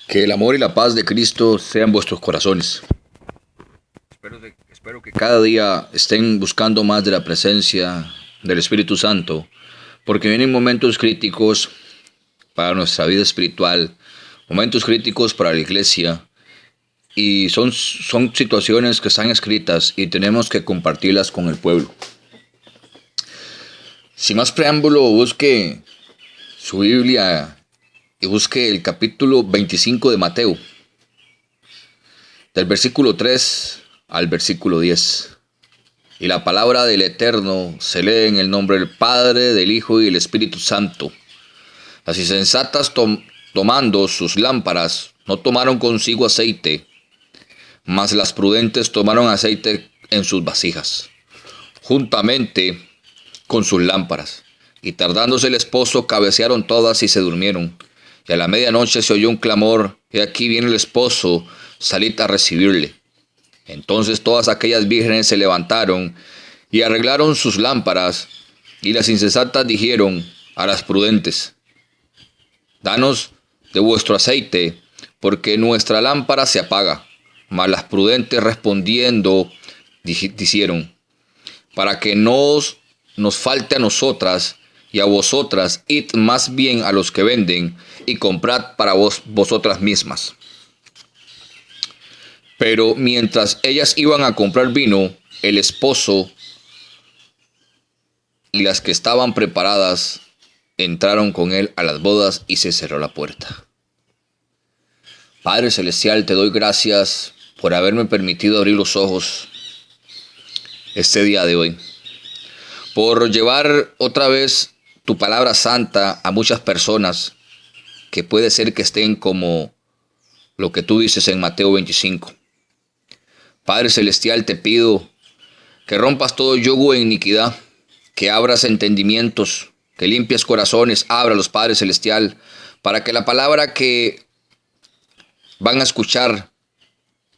Que el amor y la paz de Cristo sean vuestros corazones. Espero que cada día estén buscando más de la presencia del Espíritu Santo, porque vienen momentos críticos para nuestra vida espiritual, momentos críticos para la iglesia, y son situaciones que están escritas y tenemos que compartirlas con el pueblo. Sin más preámbulo, busque su Biblia y busque el capítulo 25 de Mateo, del versículo 3 al versículo 10. Y la palabra del Eterno se lee en el nombre del Padre, del Hijo y del Espíritu Santo. Las insensatas tomando sus lámparas no tomaron consigo aceite, mas las prudentes tomaron aceite en sus vasijas, juntamente con sus lámparas. Y tardándose el esposo, cabecearon todas y se durmieron. Y a la medianoche se oyó un clamor: y aquí viene el esposo, salid a recibirle. Entonces todas aquellas vírgenes se levantaron y arreglaron sus lámparas. Y las insensatas dijeron a las prudentes: danos de vuestro aceite, porque nuestra lámpara se apaga. Mas las prudentes respondiendo dijeron: para que no nos falte a nosotras y a vosotras, id más bien a los que venden y comprad para vosotras mismas. Pero mientras ellas iban a comprar vino, el esposo y las que estaban preparadas entraron con él a las bodas y se cerró la puerta. Padre Celestial, te doy gracias por haberme permitido abrir los ojos este día de hoy, por llevar otra vez tu palabra santa a muchas personas que puede ser que estén como lo que tú dices en Mateo 25. Padre Celestial, te pido que rompas todo yugo de iniquidad, que abras entendimientos, que limpies corazones, ábralos, Padre Celestial, para que la palabra que van a escuchar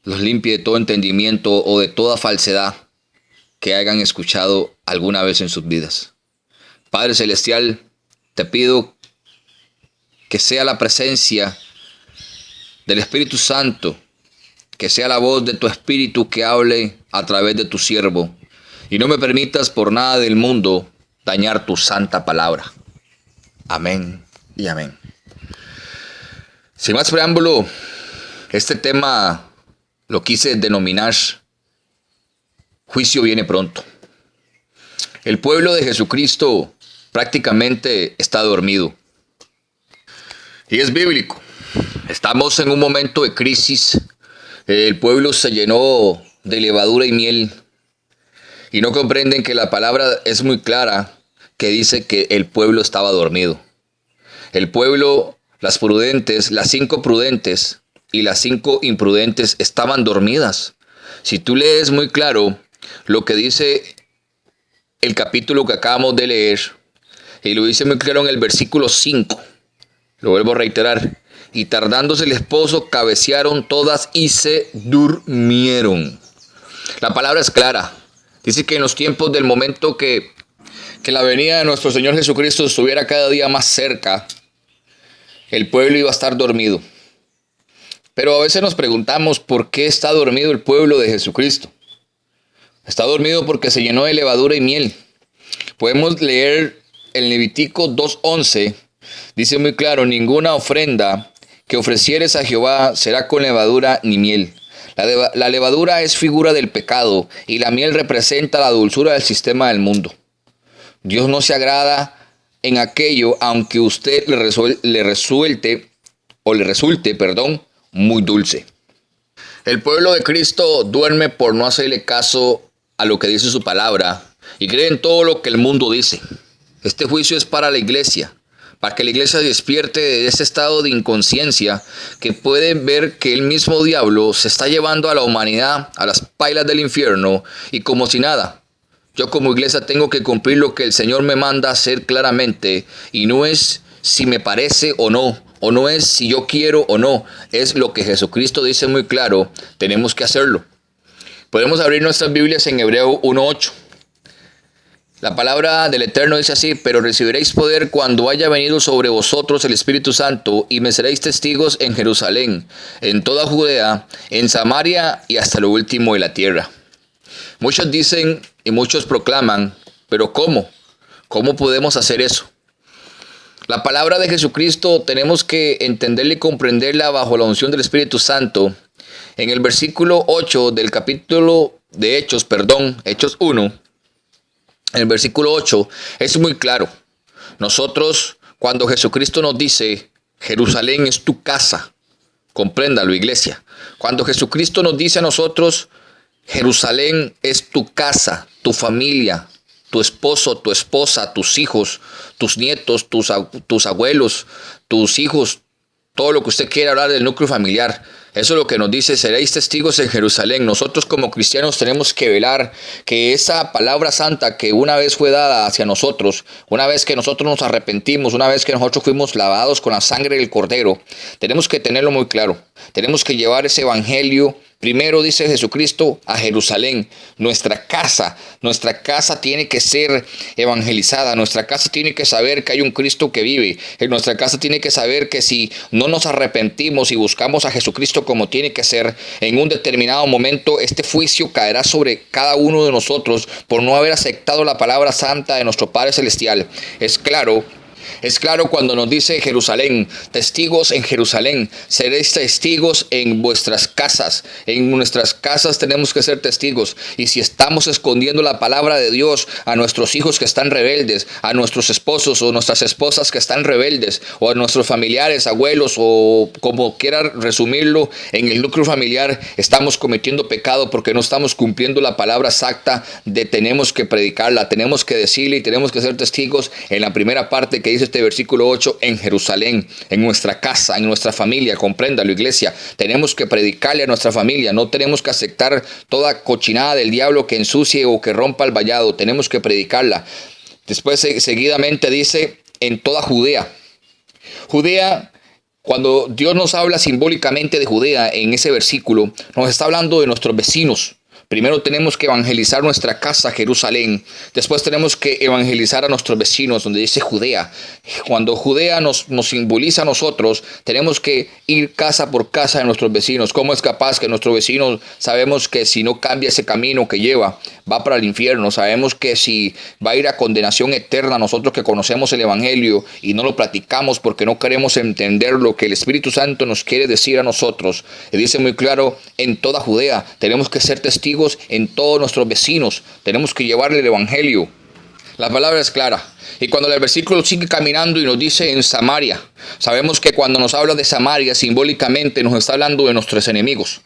los limpie de todo entendimiento o de toda falsedad que hayan escuchado alguna vez en sus vidas. Padre Celestial, te pido que sea la presencia del Espíritu Santo, que sea la voz de tu Espíritu que hable a través de tu siervo, y no me permitas por nada del mundo dañar tu santa palabra. Amén y amén. Sin más preámbulo, este tema lo quise denominar Juicio viene pronto. El pueblo de Jesucristo prácticamente está dormido. Y es bíblico. Estamos en un momento de crisis. El pueblo se llenó de levadura y miel. Y no comprenden que la palabra es muy clara, que dice que el pueblo estaba dormido. El pueblo, las prudentes, las 5 prudentes y las 5 imprudentes estaban dormidas. Si tú lees muy claro lo que dice el capítulo que acabamos de leer, y lo dice muy claro en el versículo 5, lo vuelvo a reiterar: y tardándose el esposo, cabecearon todas y se durmieron. La palabra es clara. Dice que en los tiempos del momento que la venida de nuestro Señor Jesucristo estuviera cada día más cerca, el pueblo iba a estar dormido. Pero a veces nos preguntamos por qué está dormido el pueblo de Jesucristo. Está dormido porque se llenó de levadura y miel. Podemos leer en Levítico 2:11. Dice muy claro: ninguna ofrenda que ofrecieres a Jehová será con levadura ni miel. La levadura es figura del pecado y la miel representa la dulzura del sistema del mundo. Dios no se agrada en aquello, aunque usted le resulte muy dulce. El pueblo de Cristo duerme por no hacerle caso a lo que dice su palabra y cree en todo lo que el mundo dice. Este juicio es para la iglesia, para que la iglesia despierte de ese estado de inconsciencia que puede ver que el mismo diablo se está llevando a la humanidad a las pailas del infierno, y como si nada, yo como iglesia tengo que cumplir lo que el Señor me manda hacer claramente, y no es si me parece o no es si yo quiero o no, es lo que Jesucristo dice muy claro, tenemos que hacerlo. Podemos abrir nuestras Biblias en Hebreo 1:8. La palabra del Eterno dice así: pero recibiréis poder cuando haya venido sobre vosotros el Espíritu Santo, y me seréis testigos en Jerusalén, en toda Judea, en Samaria y hasta lo último de la tierra. Muchos dicen y muchos proclaman, pero ¿cómo? ¿Cómo podemos hacer eso? La palabra de Jesucristo tenemos que entenderla y comprenderla bajo la unción del Espíritu Santo. En el versículo 8 del capítulo de Hechos 1, en el versículo 8 es muy claro. Nosotros, cuando Jesucristo nos dice, Jerusalén es tu casa, compréndalo, iglesia. Cuando Jesucristo nos dice a nosotros, Jerusalén es tu casa, tu familia, tu esposo, tu esposa, tus hijos, tus nietos, tus abuelos, tus hijos, todo lo que usted quiera hablar del núcleo familiar. Eso es lo que nos dice: seréis testigos en Jerusalén. Nosotros como cristianos tenemos que velar que esa palabra santa que una vez fue dada hacia nosotros, una vez que nosotros nos arrepentimos, una vez que nosotros fuimos lavados con la sangre del Cordero, tenemos que tenerlo muy claro. Tenemos que llevar ese evangelio. Primero, dice Jesucristo, a Jerusalén, nuestra casa tiene que ser evangelizada, nuestra casa tiene que saber que hay un Cristo que vive, nuestra casa tiene que saber que si no nos arrepentimos y buscamos a Jesucristo como tiene que ser, en un determinado momento este juicio caerá sobre cada uno de nosotros por no haber aceptado la palabra santa de nuestro Padre Celestial. Es claro cuando nos dice Jerusalén, testigos en Jerusalén, seréis testigos en vuestras casas. En nuestras casas tenemos que ser testigos. Y si estamos escondiendo la palabra de Dios a nuestros hijos que están rebeldes, a nuestros esposos o nuestras esposas que están rebeldes, o a nuestros familiares, abuelos, o como quiera resumirlo, en el núcleo familiar, estamos cometiendo pecado porque no estamos cumpliendo la palabra exacta de tenemos que predicarla, tenemos que decirle y tenemos que ser testigos en la primera parte que dice este versículo 8, en Jerusalén, en nuestra casa, en nuestra familia. Compréndalo, iglesia, tenemos que predicarle a nuestra familia, no tenemos que aceptar toda cochinada del diablo que ensucie o que rompa el vallado, tenemos que predicarla. Después seguidamente dice, en toda Judea. Judea, cuando Dios nos habla simbólicamente de Judea en ese versículo, nos está hablando de nuestros vecinos. Primero tenemos que evangelizar nuestra casa, Jerusalén. Después tenemos que evangelizar a nuestros vecinos, donde dice Judea. Cuando Judea nos simboliza a nosotros, tenemos que ir casa por casa de nuestros vecinos. ¿Cómo es capaz que nuestro vecino, sabemos que si no cambia ese camino que lleva, va para el infierno? Sabemos que si va a ir a condenación eterna, nosotros que conocemos el evangelio y no lo platicamos porque no queremos entender lo que el Espíritu Santo nos quiere decir a nosotros. Y dice muy claro, en toda Judea tenemos que ser testigos en todos nuestros vecinos, tenemos que llevarle el evangelio. La palabra es clara. Y cuando el versículo sigue caminando y nos dice en Samaria, sabemos que cuando nos habla de Samaria simbólicamente nos está hablando de nuestros enemigos.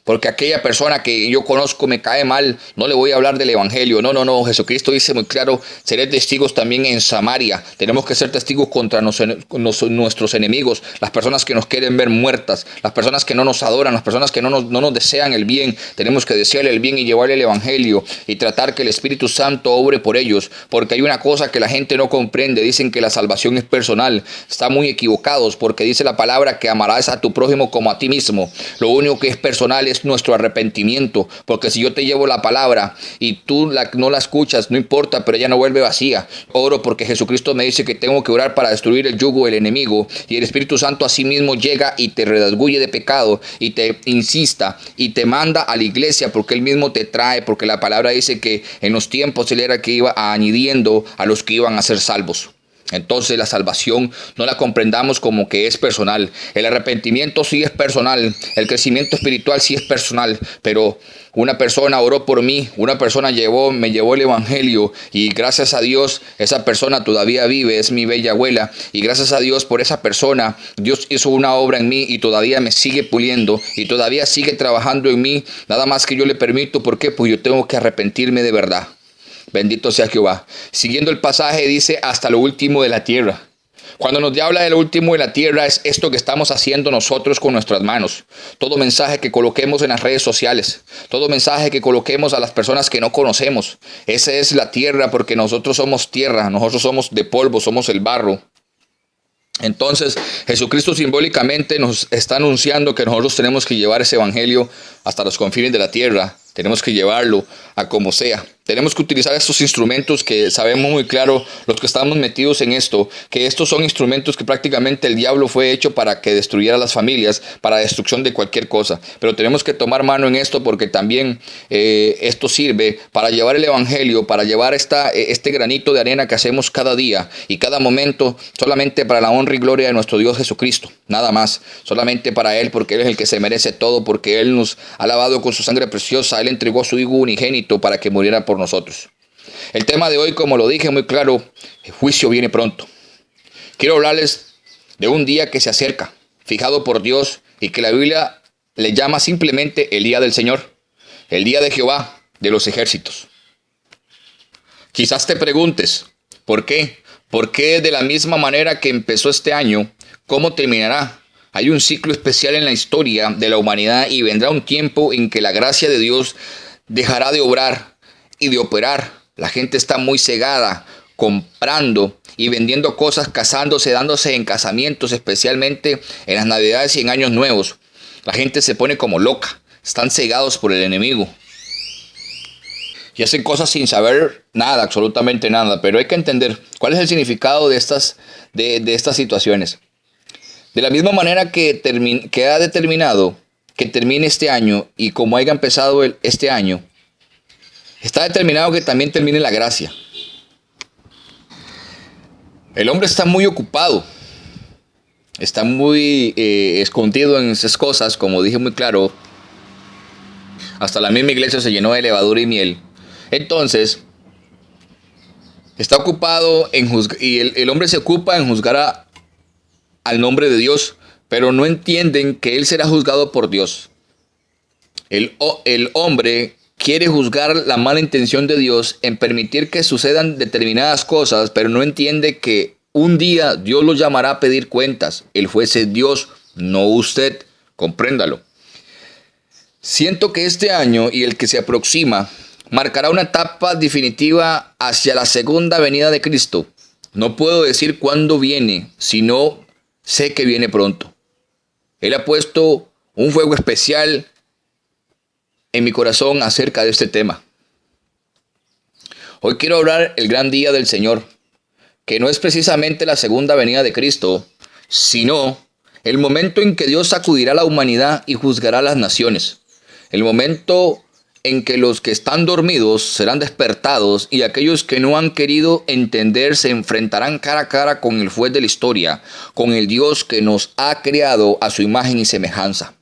Porque aquella persona que yo conozco me cae mal, no le voy a hablar del evangelio. No. Jesucristo dice muy claro, seré testigos también en Samaria. Tenemos que ser testigos contra nuestros enemigos, las personas que nos quieren ver muertas, las personas que no nos adoran, las personas que no nos desean el bien. Tenemos que desearle el bien y llevarle el evangelio y tratar que el Espíritu Santo obre por ellos. Porque hay una cosa que la gente no comprende. Dicen que la salvación es personal. Están muy equivocados porque dice la palabra que amarás a tu prójimo como a ti mismo. Lo único que es personal es nuestro arrepentimiento, porque si yo te llevo la palabra y tú no la escuchas, no importa, pero ella no vuelve vacía. Oro porque Jesucristo me dice que tengo que orar para destruir el yugo del enemigo, y el Espíritu Santo así mismo llega y te redarguye de pecado y te insista y te manda a la iglesia porque él mismo te trae, porque la palabra dice que en los tiempos él era que iba añadiendo a los que iban a ser salvos. Entonces la salvación no la comprendamos como que es personal. El arrepentimiento sí es personal, el crecimiento espiritual sí es personal, pero una persona oró por mí, una persona me llevó el evangelio y gracias a Dios esa persona todavía vive, es mi bella abuela, y gracias a Dios por esa persona Dios hizo una obra en mí y todavía me sigue puliendo y todavía sigue trabajando en mí, nada más que yo le permito. ¿Por qué? Pues yo tengo que arrepentirme de verdad. Bendito sea Jehová. Siguiendo el pasaje dice hasta lo último de la tierra. Cuando nos habla de lo último de la tierra es esto que estamos haciendo nosotros con nuestras manos. Todo mensaje que coloquemos en las redes sociales, todo mensaje que coloquemos a las personas que no conocemos. Esa es la tierra porque nosotros somos tierra, nosotros somos de polvo, somos el barro. Entonces Jesucristo simbólicamente nos está anunciando que nosotros tenemos que llevar ese evangelio hasta los confines de la tierra. Tenemos que llevarlo a como sea. Tenemos que utilizar estos instrumentos que sabemos muy claro, los que estamos metidos en esto, que estos son instrumentos que prácticamente el diablo fue hecho para que destruyera las familias, para destrucción de cualquier cosa. Pero tenemos que tomar mano en esto porque también esto sirve para llevar el evangelio, para llevar este granito de arena que hacemos cada día y cada momento solamente para la honra y gloria de nuestro Dios Jesucristo. Nada más, solamente para Él, porque Él es el que se merece todo, porque Él nos ha lavado con su sangre preciosa. Él entregó a su Hijo unigénito para que muriera por nosotros. El tema de hoy, como lo dije muy claro, el juicio viene pronto. Quiero hablarles de un día que se acerca, fijado por Dios y que la Biblia le llama simplemente el día del Señor, el día de Jehová de los ejércitos. Quizás te preguntes, ¿por qué? ¿Por qué de la misma manera que empezó este año, cómo terminará? Hay un ciclo especial en la historia de la humanidad y vendrá un tiempo en que la gracia de Dios dejará de obrar y de operar. La gente está muy cegada, comprando y vendiendo cosas, casándose, dándose en casamientos, especialmente en las Navidades y en Años Nuevos. La gente se pone como loca, están cegados por el enemigo. Y hacen cosas sin saber nada, absolutamente nada. Pero hay que entender cuál es el significado de estas situaciones. De la misma manera que ha determinado que termine este año y como haya empezado este año, está determinado que también termine la gracia. El hombre está muy ocupado, está muy escondido en esas cosas, como dije muy claro. Hasta la misma iglesia se llenó de levadura y miel. Entonces, está ocupado en juzgar, y el hombre se ocupa en juzgar al nombre de Dios, pero no entienden que él será juzgado por Dios. El hombre quiere juzgar la mala intención de Dios en permitir que sucedan determinadas cosas, pero no entiende que un día Dios lo llamará a pedir cuentas. El juez es Dios, no usted. Compréndalo. Siento que este año y el que se aproxima marcará una etapa definitiva hacia la segunda venida de Cristo. No puedo decir cuándo viene, sino sé que viene pronto. Él ha puesto un fuego especial en mi corazón acerca de este tema. Hoy quiero hablar el gran día del Señor, que no es precisamente la segunda venida de Cristo, sino el momento en que Dios sacudirá a la humanidad y juzgará a las naciones. El momento en que los que están dormidos serán despertados y aquellos que no han querido entender se enfrentarán cara a cara con el juez de la historia, con el Dios que nos ha creado a su imagen y semejanza.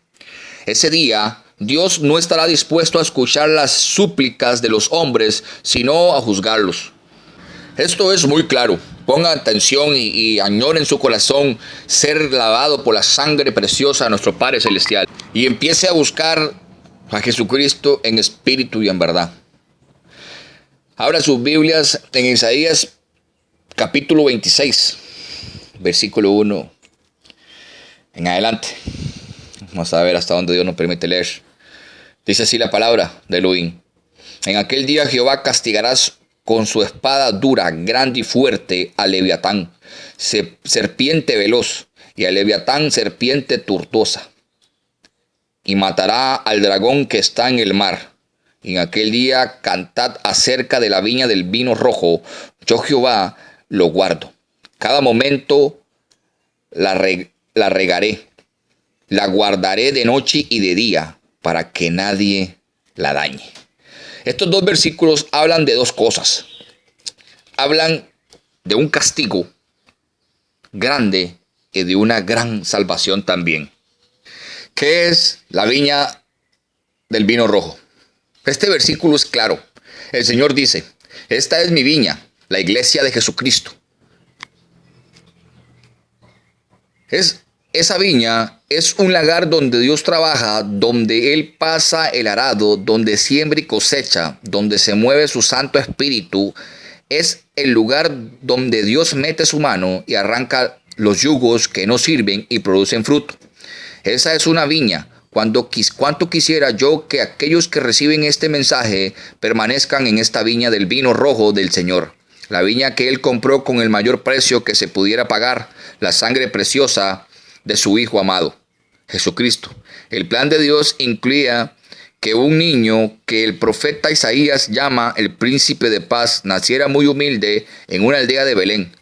Ese día, Dios no estará dispuesto a escuchar las súplicas de los hombres, sino a juzgarlos. Esto es muy claro. Pongan atención y añoren su corazón ser lavado por la sangre preciosa de nuestro Padre Celestial. Y empiece a buscar a Jesucristo en espíritu y en verdad. Abra sus Biblias en Isaías capítulo 26, versículo 1 en adelante. Vamos a ver hasta dónde Dios nos permite leer. Dice así la palabra de Elohim. En aquel día Jehová castigará con su espada dura, grande y fuerte a Leviatán, serpiente veloz, y a Leviatán, serpiente tortuosa. Y matará al dragón que está en el mar. Y en aquel día cantad acerca de la viña del vino rojo. Yo Jehová lo guardo. Cada momento la regaré. La guardaré de noche y de día para que nadie la dañe. Estos dos versículos hablan de dos cosas. Hablan de un castigo grande y de una gran salvación también. ¿Qué es la viña del vino rojo? Este versículo es claro. El Señor dice, esta es mi viña, la iglesia de Jesucristo. Esa viña es un lagar donde Dios trabaja, donde Él pasa el arado, donde siembra y cosecha, donde se mueve su Santo Espíritu. Es el lugar donde Dios mete su mano y arranca los yugos que no sirven y producen fruto. Esa es una viña. Cuánto quisiera yo que aquellos que reciben este mensaje permanezcan en esta viña del vino rojo del Señor. La viña que Él compró con el mayor precio que se pudiera pagar, la sangre preciosa de su Hijo amado, Jesucristo. El plan de Dios incluía que un niño que el profeta Isaías llama el príncipe de paz naciera muy humilde en una aldea de Belén,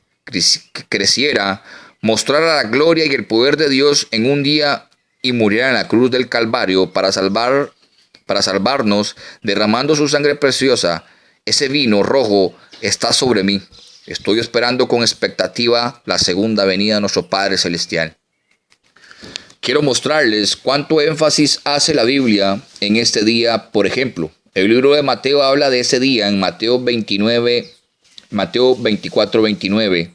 creciera, mostrara la gloria y el poder de Dios en un día y muriera en la cruz del Calvario para salvarnos, derramando su sangre preciosa. Ese vino rojo está sobre mí. Estoy esperando con expectativa la segunda venida de nuestro Padre Celestial. Quiero mostrarles cuánto énfasis hace la Biblia en este día. Por ejemplo, el libro de Mateo habla de ese día en Mateo 24:29.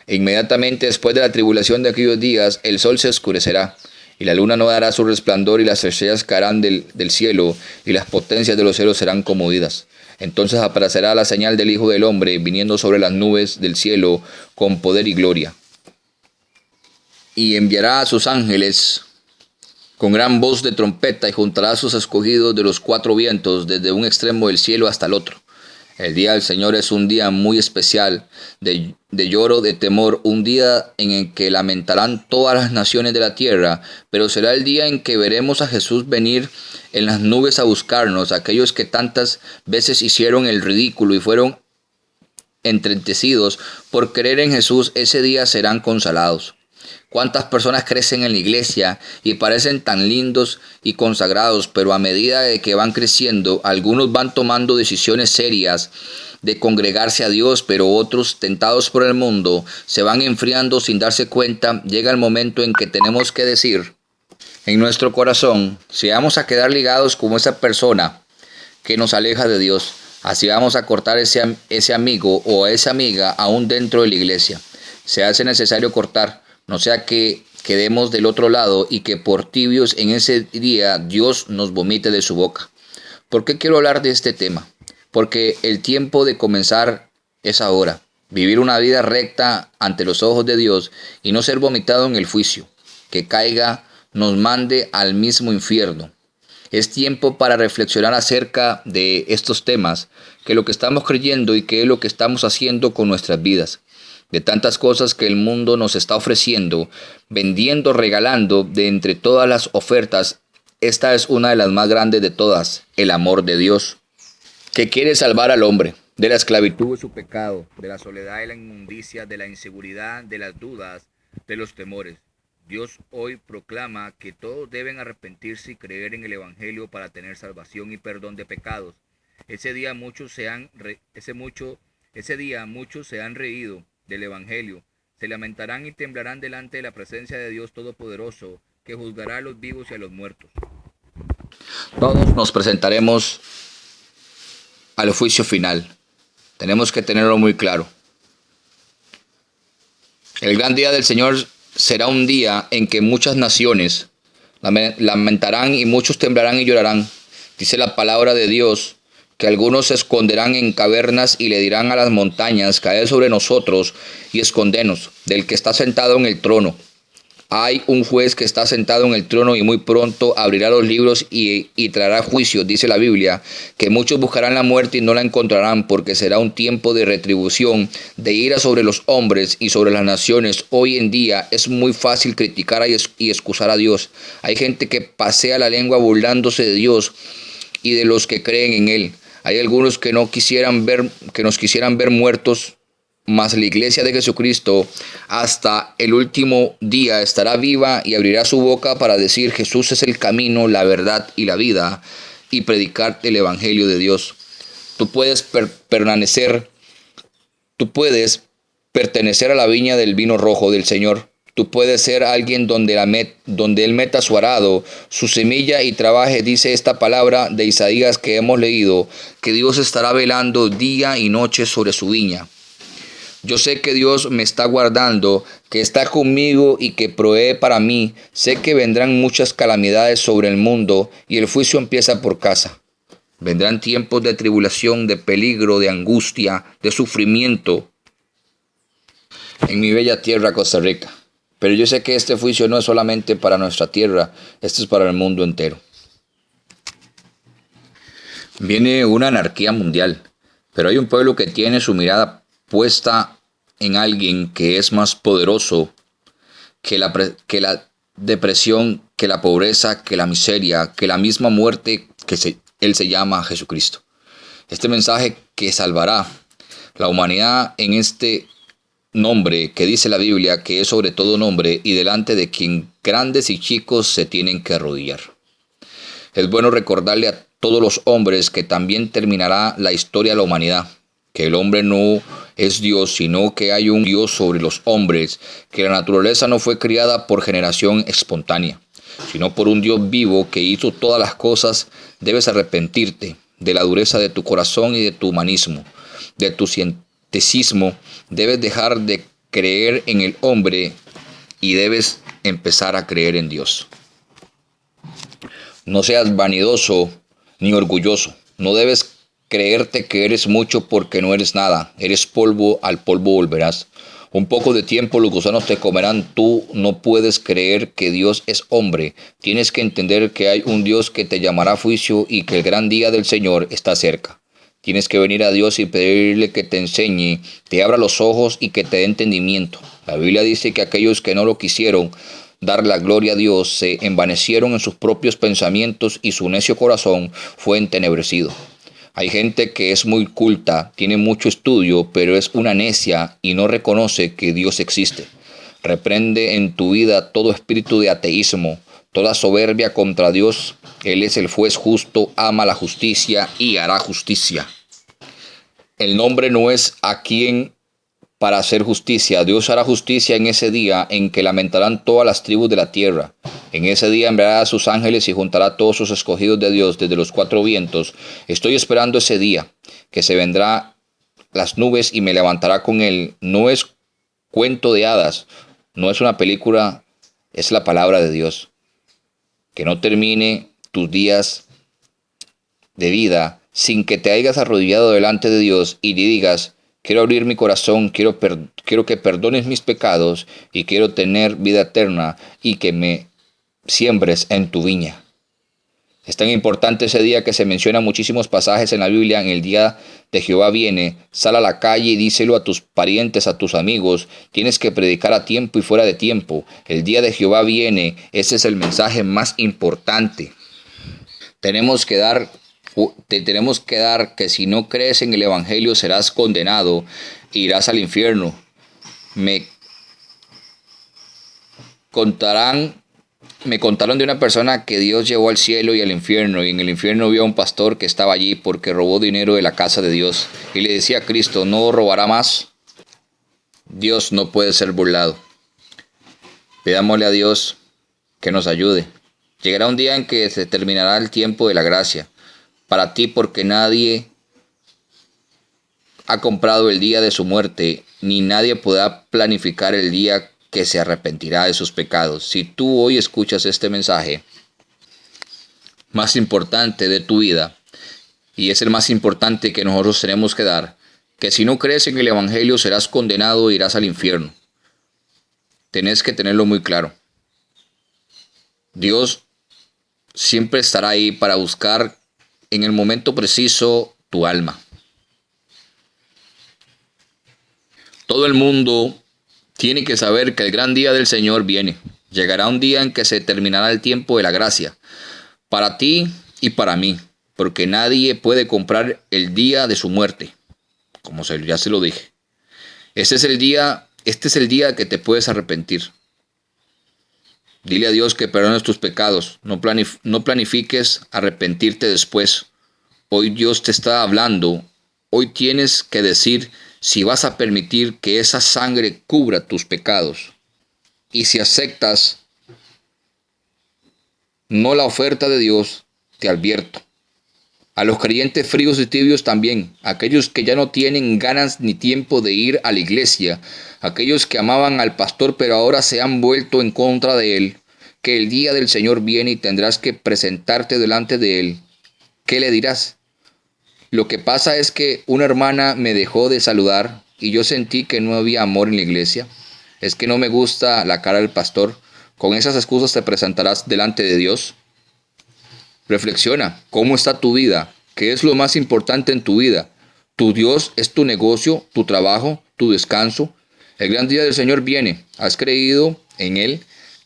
E inmediatamente después de la tribulación de aquellos días, el sol se oscurecerá, y la luna no dará su resplandor, y las estrellas caerán del cielo, y las potencias de los cielos serán conmovidas. Entonces aparecerá la señal del Hijo del Hombre, viniendo sobre las nubes del cielo con poder y gloria. Y enviará a sus ángeles con gran voz de trompeta, y juntará a sus escogidos de los cuatro vientos, desde un extremo del cielo hasta el otro. El día del Señor es un día muy especial, de lloro, de temor, un día en el que lamentarán todas las naciones de la tierra, pero será el día en que veremos a Jesús venir en las nubes a buscarnos. Aquellos que tantas veces hicieron el ridículo y fueron entristecidos por creer en Jesús, ese día serán consolados. ¿Cuántas personas crecen en la iglesia y parecen tan lindos y consagrados, pero a medida de que van creciendo, algunos van tomando decisiones serias de congregarse a Dios, pero otros, tentados por el mundo, se van enfriando sin darse cuenta? Llega el momento en que tenemos que decir en nuestro corazón, si vamos a quedar ligados como esa persona que nos aleja de Dios, así vamos a cortar ese amigo o esa amiga aún dentro de la iglesia. Se hace necesario cortar, no sea que quedemos del otro lado y que por tibios en ese día Dios nos vomite de su boca. ¿Por qué quiero hablar de este tema? Porque el tiempo de comenzar es ahora. Vivir una vida recta ante los ojos de Dios y no ser vomitado en el juicio. Que caiga, nos mande al mismo infierno. Es tiempo para reflexionar acerca de estos temas, que lo que estamos creyendo y qué es lo que estamos haciendo con nuestras vidas. De tantas cosas que el mundo nos está ofreciendo, vendiendo, regalando, de entre todas las ofertas, esta es una de las más grandes de todas, el amor de Dios, que quiere salvar al hombre de la esclavitud de su pecado, de la soledad y la inmundicia, de la inseguridad, de las dudas, de los temores. Dios hoy proclama que todos deben arrepentirse y creer en el Evangelio para tener salvación y perdón de pecados. Ese día muchos se han reído del Evangelio, se lamentarán y temblarán delante de la presencia de Dios Todopoderoso, que juzgará a los vivos y a los muertos. Todos nos presentaremos al juicio final. Tenemos que tenerlo muy claro. El gran día del Señor será un día en que muchas naciones lamentarán y muchos temblarán y llorarán. Dice la palabra de Dios que algunos se esconderán en cavernas y le dirán a las montañas, caed sobre nosotros y escondenos del que está sentado en el trono. Hay un juez que está sentado en el trono y muy pronto abrirá los libros y traerá juicio. Dice la Biblia que muchos buscarán la muerte y no la encontrarán, porque será un tiempo de retribución, de ira sobre los hombres y sobre las naciones. Hoy en día es muy fácil criticar y excusar a Dios. Hay gente que pasea la lengua burlándose de Dios y de los que creen en Él. Hay algunos que nos quisieran ver muertos, mas la iglesia de Jesucristo hasta el último día estará viva y abrirá su boca para decir: Jesús es el camino, la verdad y la vida, y predicar el Evangelio de Dios. Tú puedes pertenecer a la viña del vino rojo del Señor. Tú puedes ser alguien donde Él meta su arado, su semilla y trabaje. Dice esta palabra de Isaías que hemos leído, que Dios estará velando día y noche sobre su viña. Yo sé que Dios me está guardando, que está conmigo y que provee para mí. Sé que vendrán muchas calamidades sobre el mundo y el juicio empieza por casa. Vendrán tiempos de tribulación, de peligro, de angustia, de sufrimiento en mi bella tierra Costa Rica. Pero yo sé que este juicio no es solamente para nuestra tierra, este es para el mundo entero. Viene una anarquía mundial, pero hay un pueblo que tiene su mirada puesta en alguien que es más poderoso que la depresión, que la pobreza, que la miseria, que la misma muerte que Él se llama Jesucristo. Este mensaje que salvará la humanidad en este nombre que dice la Biblia que es sobre todo nombre y delante de quien grandes y chicos se tienen que arrodillar. Es bueno recordarle a todos los hombres que también terminará la historia de la humanidad, que el hombre no es Dios, sino que hay un Dios sobre los hombres, que la naturaleza no fue criada por generación espontánea, sino por un Dios vivo que hizo todas las cosas. Debes arrepentirte de la dureza de tu corazón y de tu humanismo, de tu cienticismo. Debes dejar de creer en el hombre y debes empezar a creer en Dios. No seas vanidoso ni orgulloso. No debes creerte que eres mucho porque no eres nada. Eres polvo, al polvo volverás. Un poco de tiempo los gusanos te comerán. Tú no puedes creer que Dios es hombre. Tienes que entender que hay un Dios que te llamará a juicio y que el gran día del Señor está cerca. Tienes que venir a Dios y pedirle que te enseñe, te abra los ojos y que te dé entendimiento. La Biblia dice que aquellos que no lo quisieron dar la gloria a Dios se envanecieron en sus propios pensamientos y su necio corazón fue entenebrecido. Hay gente que es muy culta, tiene mucho estudio, pero es una necia y no reconoce que Dios existe. Reprende en tu vida todo espíritu de ateísmo, toda soberbia contra Dios. Él es el juez justo, ama la justicia y hará justicia. El nombre no es a quien para hacer justicia. Dios hará justicia en ese día en que lamentarán todas las tribus de la tierra. En ese día enviará a sus ángeles y juntará a todos sus escogidos de Dios desde los cuatro vientos. Estoy esperando ese día, que se vendrá las nubes y me levantará con él. No es cuento de hadas, no es una película, es la palabra de Dios. Que no termine tus días de vida sin que te hayas arrodillado delante de Dios y le digas: quiero abrir mi corazón, quiero que perdones mis pecados y quiero tener vida eterna y que me siembres en tu viña. Es tan importante ese día que se menciona muchísimos pasajes en la Biblia. En el día de Jehová viene, sal a la calle y díselo a tus parientes, a tus amigos. Tienes que predicar a tiempo y fuera de tiempo. El día de Jehová viene, ese es el mensaje más importante. Tenemos que dar que si no crees en el Evangelio serás condenado e irás al infierno. Me contaron de una persona que Dios llevó al cielo y al infierno, y en el infierno vio a un pastor que estaba allí porque robó dinero de la casa de Dios, y le decía a Cristo: ¿no robará más? Dios no puede ser burlado. Pidámosle a Dios que nos ayude. Llegará un día en que se terminará el tiempo de la gracia para ti, porque nadie ha comprado el día de su muerte, ni nadie podrá planificar el día que se arrepentirá de sus pecados. Si tú hoy escuchas este mensaje más importante de tu vida, y es el más importante que nosotros tenemos que dar, que si no crees en el Evangelio serás condenado e irás al infierno. Tenés que tenerlo muy claro. Dios siempre estará ahí para buscar en el momento preciso tu alma. Todo el mundo tiene que saber que el gran día del Señor viene. Llegará un día en que se terminará el tiempo de la gracia, para ti y para mí, porque nadie puede comprar el día de su muerte, como ya se lo dije. Este es el día que te puedes arrepentir. Dile a Dios que perdones tus pecados. No planifiques arrepentirte después. Hoy Dios te está hablando. Hoy tienes que decir si vas a permitir que esa sangre cubra tus pecados. Y si aceptas no la oferta de Dios, te advierto. A los creyentes fríos y tibios también, aquellos que ya no tienen ganas ni tiempo de ir a la iglesia, aquellos que amaban al pastor pero ahora se han vuelto en contra de él, que el día del Señor viene y tendrás que presentarte delante de él. ¿Qué le dirás? Lo que pasa es que una hermana me dejó de saludar y yo sentí que no había amor en la iglesia. Es que no me gusta la cara del pastor. ¿Con esas excusas te presentarás delante de Dios? Reflexiona, ¿cómo está tu vida? ¿Qué es lo más importante en tu vida? ¿Tu Dios es tu negocio, tu trabajo, tu descanso? El gran día del Señor viene. ¿Has creído en Él?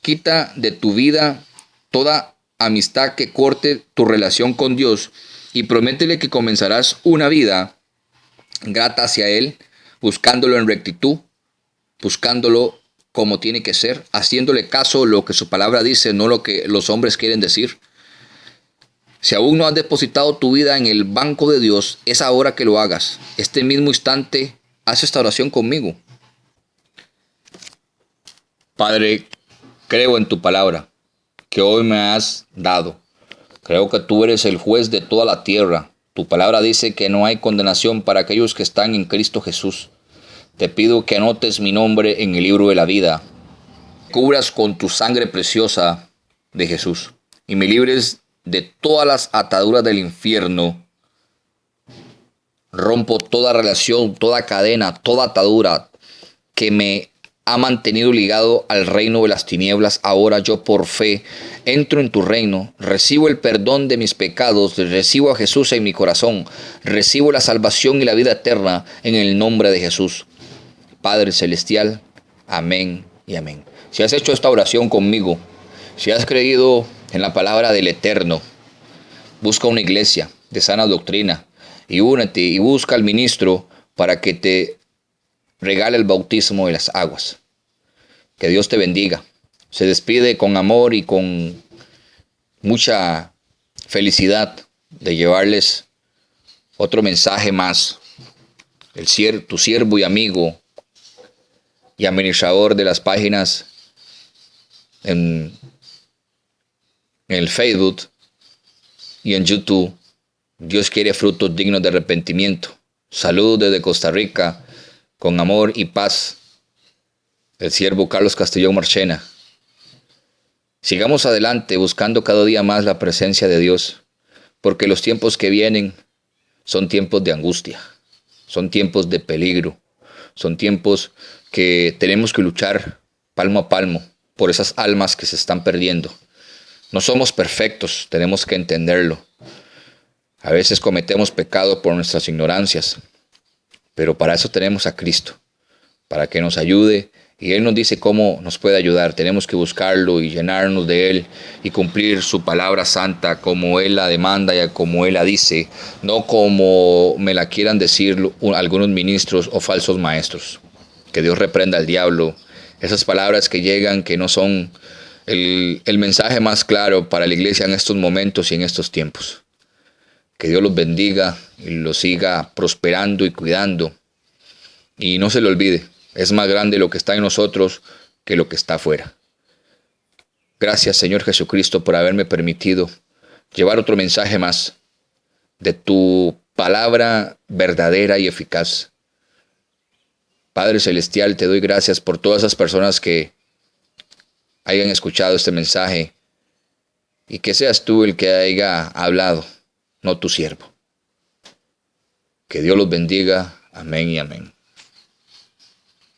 Quita de tu vida toda amistad que corte tu relación con Dios y prométele que comenzarás una vida grata hacia Él, buscándolo en rectitud, buscándolo como tiene que ser, haciéndole caso a lo que su palabra dice, no lo que los hombres quieren decir. Si aún no has depositado tu vida en el banco de Dios, es ahora que lo hagas. Este mismo instante, haz esta oración conmigo. Padre, creo en tu palabra que hoy me has dado. Creo que tú eres el juez de toda la tierra. Tu palabra dice que no hay condenación para aquellos que están en Cristo Jesús. Te pido que anotes mi nombre en el libro de la vida. Cubras con tu sangre preciosa de Jesús y me libres de todas las ataduras del infierno. Rompo toda relación, toda cadena, toda atadura que me ha mantenido ligado al reino de las tinieblas. Ahora yo por fe entro en tu reino, recibo el perdón de mis pecados, recibo a Jesús en mi corazón, recibo la salvación y la vida eterna en el nombre de Jesús. Padre Celestial, amén y amén. Si has hecho esta oración conmigo, si has creído en la palabra del Eterno, busca una iglesia de sana doctrina y únete y busca al ministro para que te regale el bautismo de las aguas. Que Dios te bendiga. Se despide con amor y con mucha felicidad de llevarles otro mensaje más. Tu siervo y amigo y administrador de las páginas en el Facebook y en YouTube. Dios quiere frutos dignos de arrepentimiento. Saludos desde Costa Rica, con amor y paz. El siervo Carlos Castellón Marchena. Sigamos adelante buscando cada día más la presencia de Dios, porque los tiempos que vienen son tiempos de angustia, son tiempos de peligro, son tiempos que tenemos que luchar palmo a palmo por esas almas que se están perdiendo. No somos perfectos, tenemos que entenderlo. A veces cometemos pecado por nuestras ignorancias, pero para eso tenemos a Cristo, para que nos ayude, y Él nos dice cómo nos puede ayudar. Tenemos que buscarlo y llenarnos de Él y cumplir su palabra santa como Él la demanda y como Él la dice, no como me la quieran decir algunos ministros o falsos maestros. Que Dios reprenda al diablo. Esas palabras que llegan que no son el mensaje más claro para la iglesia en estos momentos y en estos tiempos. Que Dios los bendiga y los siga prosperando y cuidando. Y no se le olvide, es más grande lo que está en nosotros que lo que está afuera. Gracias, Señor Jesucristo, por haberme permitido llevar otro mensaje más de tu palabra verdadera y eficaz. Padre Celestial, te doy gracias por todas esas personas que hayan escuchado este mensaje y que seas tú el que haya hablado, no tu siervo. Que Dios los bendiga. Amén y amén.